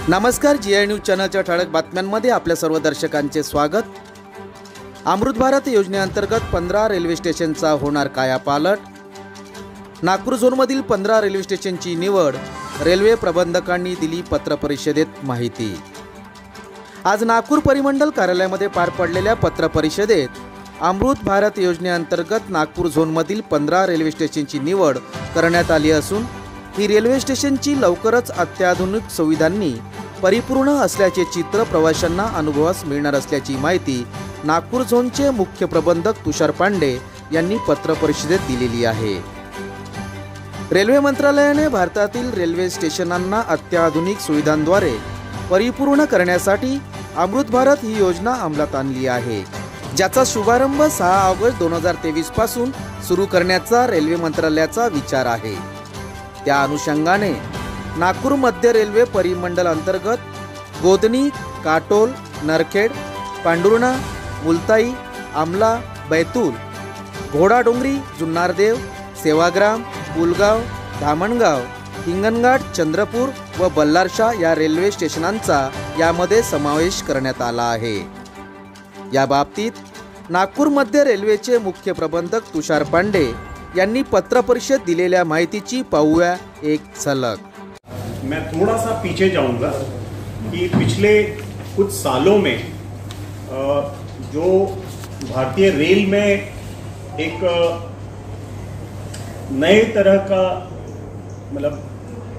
नमस्कार, GI news चॅनलच्या ठळक बातम्यांमध्ये आपल्या सर्व दर्शकांचे स्वागत। अमृत भारत योजनेअंतर्गत 15 रेल्वे स्टेशनचा होणार कायापालट। नागपूर झोनमधील 15 रेल्वे स्टेशनची निवड, रेल्वे प्रबंधकांनी दिली पत्रपरिषदेत माहिती। आज नागपूर परिमंडल कार्यालयामध्ये पार पडलेल्या पत्रपरिषदेत अमृत भारत योजनेअंतर्गत नागपूर झोनमधील 15 रेल्वे स्टेशनची निवड करण्यात आली असून ही रेल्वे स्टेशनची लवकरच अत्याधुनिक सुविधांनी परिपूर्ण असल्याचे चित्र प्रवाशांना अनुभवास मिळणार असल्याची माहिती नागपूर झोनचे मुख्य प्रबंधक तुषार पांडे यांनी पत्रपरिषदेत दिलेली आहे। रेल्वे मंत्रालयाने भारतातील रेल्वे स्टेशनांना अत्याधुनिक सुविधांद्वारे परिपूर्ण करण्यासाठी अमृत भारत ही योजना अंमलात आणली आहे, ज्याचा शुभारंभ 6 ऑगस्ट 2023 पासून सुरू करण्याचा रेल्वे मंत्रालयाचा विचार आहे। त्या अनुषंगाने नागपूर मध्य रेल्वे परिमंडल अंतर्गत गोधनी, काटोल, नरखेड, पांडुर्णा, मुलताई, आमला, बैतूल, घोडाडोंगरी, जुन्नरदेव, सेवाग्राम, पुलगाव, धामणगाव, हिंगणघाट, चंद्रपूर व बल्लारशा या रेल्वे स्टेशनांचा यामध्ये समावेश करण्यात आला आहे। या बाबतीत नागपूर मध्य रेल्वेचे मुख्य प्रबंधक तुषार पांडे यांनी पत्रपरिषद दिलेल्या माहितीची पाहूया एक झलक। मैं थोड़ा सा पीछे जाऊंगा कि पिछले कुछ सालों में जो भारतीय रेल में एक नए तरह का मतलब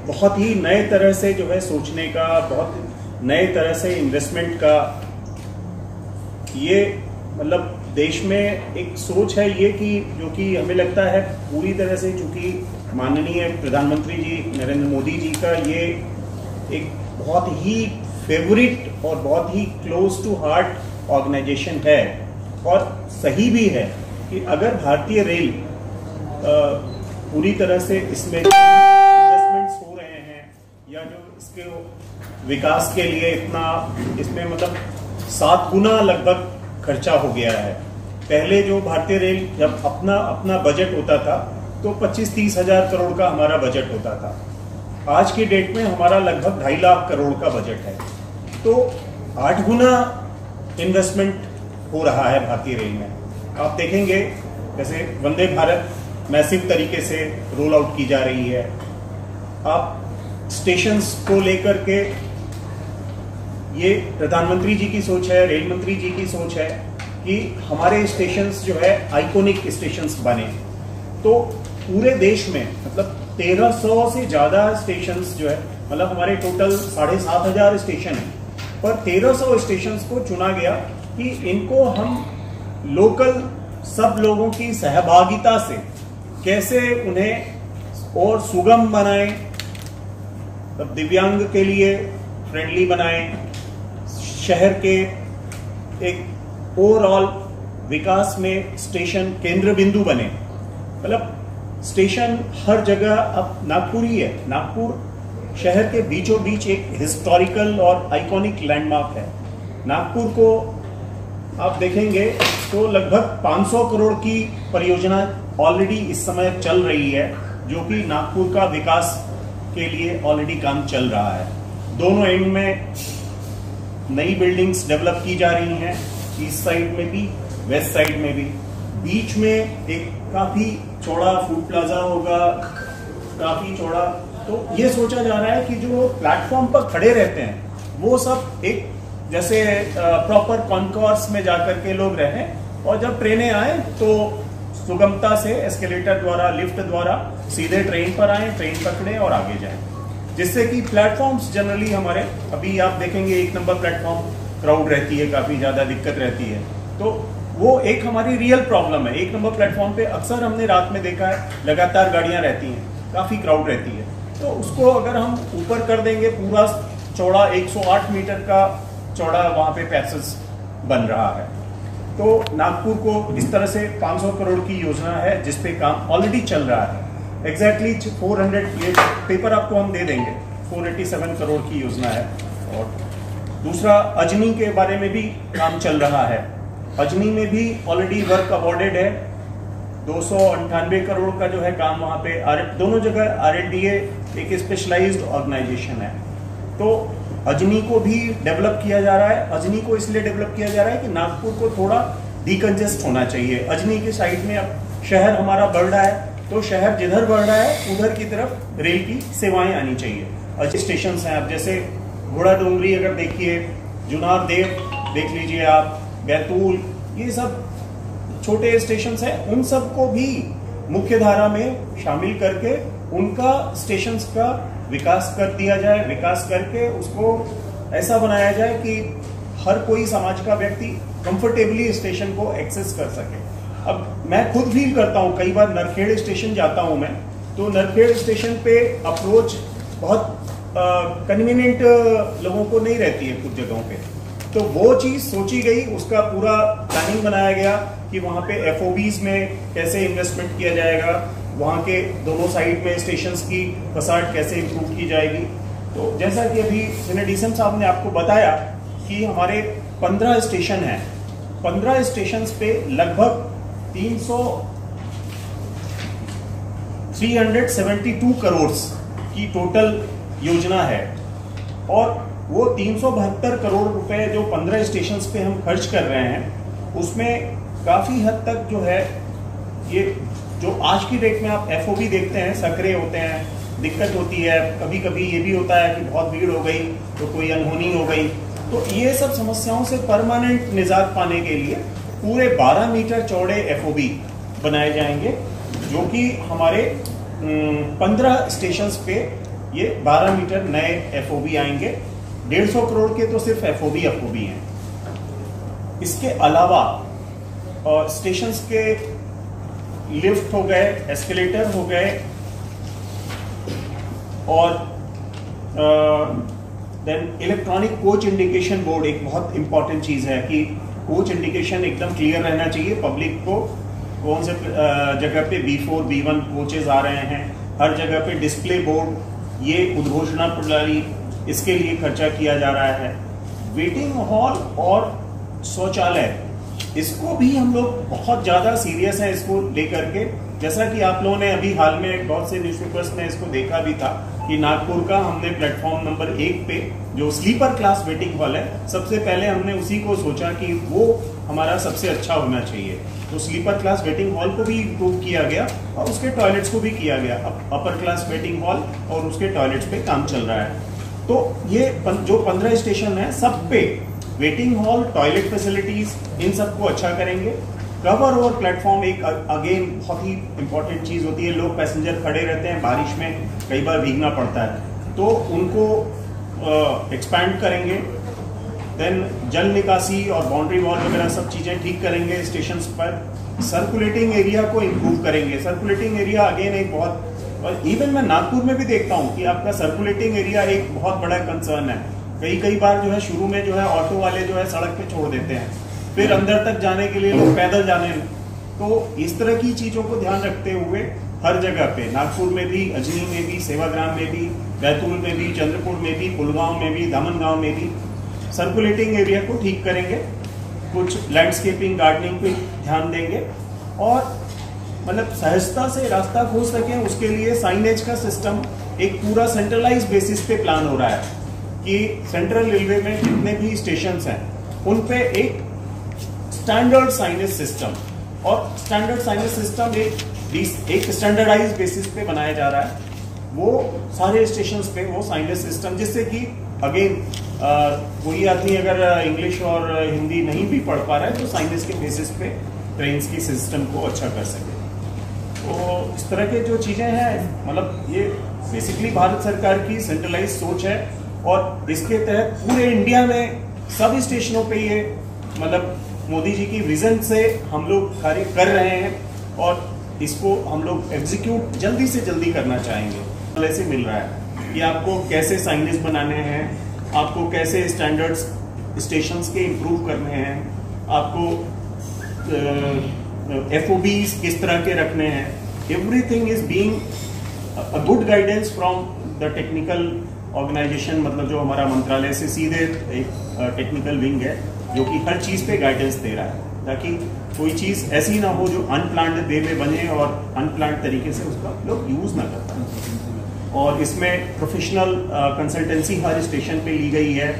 बहुत ही नए तरह से जो है सोचने का, बहुत नए तरह से इन्वेस्टमेंट का ये मतलब देश में एक सोच है ये कि जो कि हमें लगता है पूरी तरह से, चूंकि माननीय प्रधानमंत्री जी नरेंद्र मोदी जी का ये एक बहुत ही फेवरेट और बहुत ही क्लोज टू हार्ट ऑर्गेनाइजेशन है और सही भी है कि अगर भारतीय रेल पूरी तरह से इसमें इन्वेस्टमेंट्स हो रहे हैं या जो इसके विकास के लिए इतना इसमें मतलब 7 गुना लगभग खर्चा हो गया है। पहले जो भारतीय रेल जब अपना बजट होता था तो 25-30 हजार करोड़ का हमारा बजट होता था। आज की डेट में हमारा लगभग 2.5 लाख करोड़ का बजट है, तो 8 गुना इन्वेस्टमेंट हो रहा है भारतीय रेल में। आप देखेंगे जैसे वंदे भारत मैसिव तरीके से रोल आउट की जा रही है। आप स्टेशंस को लेकर के ये प्रधानमंत्री जी की सोच है, रेल मंत्री जी की सोच है कि हमारे स्टेशंस जो है आइकॉनिक स्टेशंस बने। तो पूरे देश में मतलब 1300 से ज्यादा स्टेशंस जो है, मतलब हमारे टोटल 7500 स्टेशन है, पर 1300 स्टेशंस को चुना गया कि इनको हम लोकल सब लोगों की सहभागिता से कैसे उन्हें और सुगम बनाएं, तब दिव्यांग के लिए फ्रेंडली बनाएं, शहर के एक ओवरऑल विकास में स्टेशन केंद्र बिंदु बने। मतलब स्टेशन हर जगह अब नागपुर ही है। नागपुर शहर के बीचों बीच एक हिस्टोरिकल और आइकॉनिक लैंडमार्क है। नागपुर को आप देखेंगे तो लगभग 500 करोड़ की परियोजना ऑलरेडी इस समय चल रही है, जो कि नागपुर का विकास के लिए ऑलरेडी काम चल रहा है। दोनों एंड में नई बिल्डिंग्स डेवलप की जा रही हैं, ईस्ट साइड में भी, वेस्ट साइड में भी। बीच में एक काफी चौड़ा फूड प्लाजा होगा, काफी चौड़ा। तो ये सोचा जा रहा है कि जो प्लेटफॉर्म पर खड़े रहते हैं वो सब एक जैसे प्रॉपर कॉन्कोर्स में जाकर के लोग रहें, और जब ट्रेनें आए तो सुगमता से एस्केलेटर द्वारा, लिफ्ट द्वारा सीधे ट्रेन पर आए, ट्रेन पकड़े और आगे जाएं, जिससे कि प्लेटफॉर्म्स जनरली हमारे अभी आप देखेंगे 1 नंबर प्लेटफॉर्म क्राउड रहती है, काफी ज्यादा दिक्कत रहती है। तो वो एक हमारी रियल प्रॉब्लम है। 1 नंबर प्लेटफॉर्म पे अक्सर हमने रात में देखा है लगातार गाड़ियां रहती हैं, काफी क्राउड रहती है। तो उसको अगर हम ऊपर कर देंगे, पूरा चौड़ा 108 मीटर का चौड़ा वहां पे पैसेज बन रहा है। तो नागपुर को इस तरह से 500 करोड़ की योजना है जिसपे काम ऑलरेडी चल रहा है। एग्जैक्टली 400, ये पेपर आपको हम दे देंगे, 487 करोड़ की योजना है। और दूसरा अजनी के बारे में भी काम चल रहा है। अजनी में भी ऑलरेडी वर्क अवॉर्डेड है, 298 करोड़ का जो है काम वहां पे। दोनों जगह RNDA एक स्पेशलाइज्ड ऑर्गेनाइजेशन है। तो अजनी को भी डेवलप किया जा रहा है। अजनी को इसलिए डेवलप किया जा रहा है कि नागपुर को थोड़ा डिकंजेस्ट होना चाहिए। अजनी के साइड में अब शहर हमारा बढ़ रहा है, तो शहर जिधर बढ़ रहा है उधर की तरफ रेल की सेवाएं आनी चाहिए। अच्छे स्टेशन हैं, अब जैसे घोड़ा डोंगरी अगर देखिए, जुनार देव देख लीजिए आप, बैतूल, ये सब छोटे स्टेशन हैं, उन सबको भी मुख्य धारा में शामिल करके उनका स्टेशंस का विकास कर दिया जाए। विकास करके उसको ऐसा बनाया जाए कि हर कोई समाज का व्यक्ति कंफर्टेबली स्टेशन को एक्सेस कर सके। अब मैं खुद फील करता हूँ, कई बार नरखेड़ स्टेशन जाता हूँ मैं, तो नरखेड़ स्टेशन पे अप्रोच बहुत कन्वीनियंट लोगों को नहीं रहती है कुछ जगहों पे। तो वो चीज सोची गई, उसका पूरा प्लानिंग बनाया गया कि वहां पे एफओबीज में कैसे इन्वेस्टमेंट किया जाएगा, वहां के दोनों साइड में स्टेशंस की फसाड कैसे इंप्रूव की जाएगी। तो जैसा कि अभी सीनियर डीएसएम साहब ने आपको बताया कि हमारे 15 स्टेशन हैं, 15 स्टेशन पे लगभग 372 करोड़ की टोटल योजना है, और वो 372 करोड़ रुपए जो 15 स्टेशन पे हम खर्च कर रहे हैं, उसमें काफी हद तक जो है, ये जो आज की डेट में आप एफओबी देखते हैं, सकरे होते हैं, दिक्कत होती है, कभी कभी ये भी होता है कि बहुत भीड़ हो गई तो कोई अनहोनी हो गई। तो ये सब समस्याओं से परमानेंट निजात पाने के लिए पूरे 12 मीटर चौड़े एफओबी बनाए जाएंगे, जो कि हमारे 15 स्टेशन पे ये 12 मीटर नए एफओबी आएंगे। 150 करोड़ के तो सिर्फ एफओबी हैं। इसके अलावा स्टेशन के लिफ्ट हो गए, एस्केलेटर हो गए, और then electronic coach indication board एक बहुत इंपॉर्टेंट चीज है कि कोच इंडिकेशन एकदम क्लियर रहना चाहिए पब्लिक को, कौन से जगह पे B4 B1 कोचेज आ रहे हैं, हर जगह पे डिस्प्ले बोर्ड, ये उद्घोषणा प्रणाली, इसके लिए खर्चा किया जा रहा है। वेटिंग हॉल और शौचालय, इसको भी हम लोग बहुत ज्यादा सीरियस है इसको लेकर के। जैसा कि आप लोगों ने अभी हाल में बहुत से न्यूज़पेपर्स में इसको देखा भी था कि नागपुर का हमने प्लेटफॉर्म नंबर 1 पे जो स्लीपर क्लास वेटिंग हॉल है, सबसे पहले हमने उसी को सोचा कि वो हमारा सबसे अच्छा होना चाहिए। तो स्लीपर क्लास वेटिंग हॉल को भी इम्प्रूव किया गया और उसके टॉयलेट्स को भी किया गया। अब अपर क्लास वेटिंग हॉल और उसके टॉयलेट्स पे काम चल रहा है। तो ये जो 15 स्टेशन है, सब पे वेटिंग हॉल, टॉयलेट फैसिलिटीज, इन सबको अच्छा करेंगे। कवर ओवर प्लेटफॉर्म एक अगेन बहुत ही इंपॉर्टेंट चीज होती है। लोग पैसेंजर खड़े रहते हैं, बारिश में कई बार भीगना पड़ता है, तो उनको एक्सपैंड करेंगे। देन जल निकासी और बाउंड्री वॉल वगैरह सब चीजें ठीक करेंगे स्टेशन पर। सर्कुलेटिंग एरिया को इम्प्रूव करेंगे। सर्कुलेटिंग एरिया अगेन एक बहुत, और इवन मैं नागपुर में भी देखता हूँ कि आपका सर्कुलेटिंग एरिया एक बहुत बड़ा कंसर्न है। कई बार जो है शुरू में जो है ऑटो वाले जो है सड़क पे छोड़ देते हैं, फिर अंदर तक जाने के लिए लोग पैदल जाने। तो इस तरह की चीजों को ध्यान रखते हुए हर जगह पे, नागपुर में भी, अजनी में भी, सेवाग्राम में भी, बैतूल में भी, चंद्रपुर में भी, कुलगांव में भी, दामनगांव में भी सर्कुलेटिंग एरिया को ठीक करेंगे। कुछ लैंडस्केपिंग, गार्डनिंग पे ध्यान देंगे, और मतलब सहजता से रास्ता खोज सकें उसके लिए साइनेज का सिस्टम एक पूरा सेंट्रलाइज बेसिस पे प्लान हो रहा है कि सेंट्रल रेलवे में जितने भी स्टेशन हैं उन पे एक स्टैंडर्ड साइनेज सिस्टम, और स्टैंडर्ड साइनेज सिस्टम एक स्टैंडर्डाइज बेसिस पे बनाया जा रहा है। वो सारे स्टेशन पे वो साइनेज सिस्टम, जिससे कि अगेन कोई आदमी अगर इंग्लिश और हिंदी नहीं भी पढ़ पा रहा है तो साइनेज के बेसिस पे ट्रेन की सिस्टम को अच्छा कर सके। तो इस तरह के जो चीजें हैं, मतलब ये बेसिकली भारत सरकार की सेंट्रलाइज सोच है, और इसके तहत पूरे इंडिया में सभी स्टेशनों पे ये मतलब मोदी जी की विजन से हम लोग कार्य कर रहे हैं, और इसको हम लोग एग्जीक्यूट जल्दी से जल्दी करना चाहेंगे। ऐसे मिल रहा है कि आपको कैसे साइनेज बनाने हैं, आपको कैसे स्टैंडर्ड्स स्टेशंस के इम्प्रूव करने हैं, आपको एफओबीज किस तरह के रखने हैं। Everything is being a good guidance from the technical organisation, मतलब जो हमारा मंत्रालय से सीधे एक टेक्निकल विंग है जो कि हर चीज पे गाइडेंस दे रहा है, ताकि कोई चीज ऐसी ना हो जो अनप्लान्ड वे में बने और अनप्लान्ड तरीके से उसका लोग यूज ना कर पाए। और इसमें प्रोफेशनल कंसल्टेंसी हर स्टेशन पे ली गई है।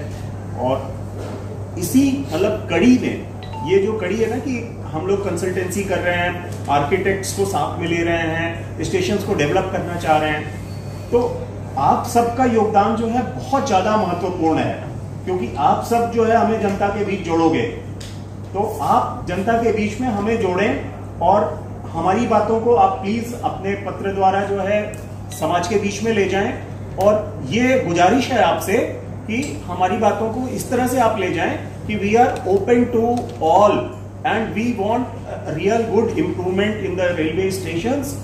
और इसी मतलब कड़ी में ये जो कड़ी है ना कि हम लोग कंसल्टेंसी कर रहे हैं, आर्किटेक्ट्स को साथ में ले रहे हैं, स्टेशंस को डेवलप करना चाह रहे हैं, तो आप सबका योगदान जो है बहुत ज्यादा महत्वपूर्ण है, क्योंकि आप सब जो है हमें जनता के बीच जोड़ोगे। तो आप जनता के बीच में हमें जोड़ें और हमारी बातों को आप प्लीज अपने पत्र द्वारा जो है समाज के बीच में ले जाएं। और ये गुजारिश है आपसे कि हमारी बातों को इस तरह से आप ले जाएं कि we are open to all and we want real good improvement in the railway stations.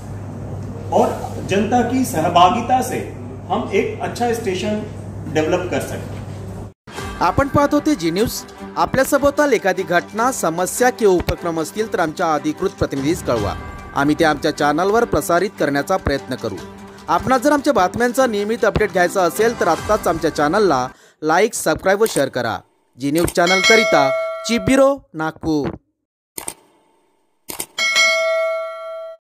और जनता की सहभागिता से हम एक अच्छा स्टेशन डेव्हलप कर सकते। आपण पाहत होते जी न्यूज। आपल्या सभोवताल एखादी घटना, समस्या किंवा उपक्रम असतील तर आमच्या अधिकृत प्रतिनिधीस कळवा, आम्ही ते आमच्या चॅनलवर प्रसारित करण्याचा प्रयत्न करू। आपणास जर आमच्या बातम्यांचा नियमित अपडेट घ्यायचा असेल तर आत्ताच आमच्या चॅनलला लाईक, सबस्क्राईब व शेअर करा। जी न्यूज चॅनल करिता चीफ ब्युरो, नागपूर।